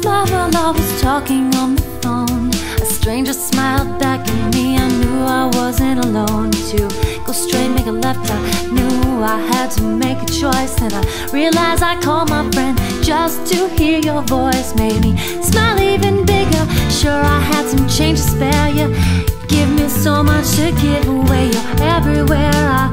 smiled while I was talking on the phone. A stranger smiled back at me. I knew I wasn't alone. To go straight, make a left, I knew I had to make a choice. Then I realized I called my friend just to hear your voice. Made me smile even bigger. Sure, I had some change to spare. You give me so much to give away. You're everywhere. I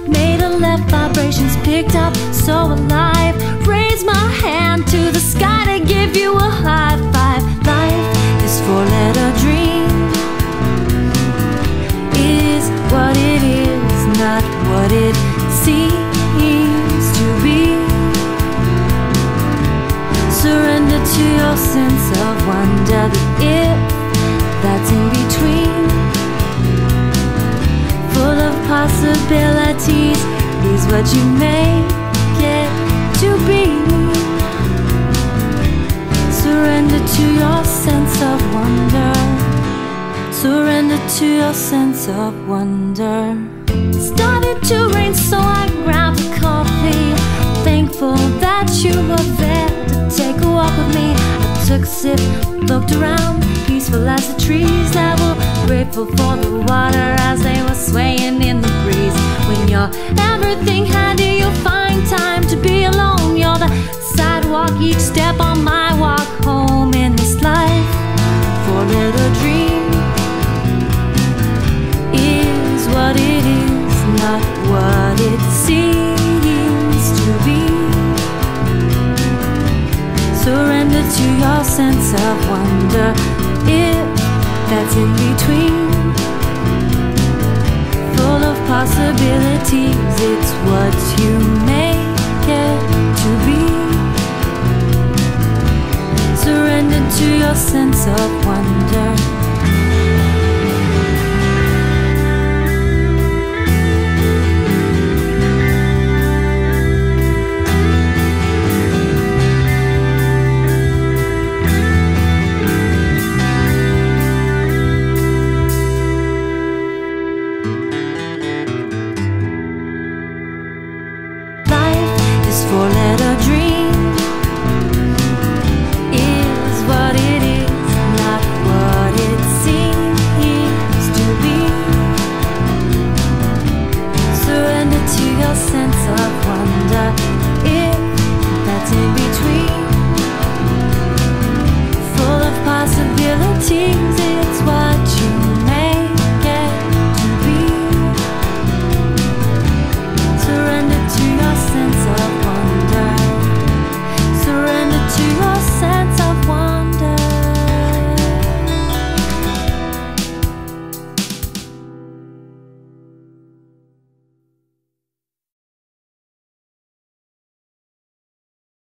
made a left, vibrations picked up, so alive. Raise my hand to the sky to give you a high five. Life is four-letter dream, is what it is, not what it seems to be. Surrender to your sense of wonder. The if that's in between, full of possibilities, is what you make it to be. Surrender to your sense of wonder. Surrender to your sense of wonder. It started to rain, so I grabbed a coffee, thankful that you were there to take a walk with me. I took a sip, looked around, peaceful as the trees that were grateful for the water as they were swaying in the breeze. When you're everything handy, you'll find time to be alone. You're the sidewalk, each step on my walk home in this life. Four-letter dream is what it is, not what it seems to be. Surrender to your sense of wonder. If that's in between, full of possibilities, it's what you make it to be. Surrender to your sense of wonder.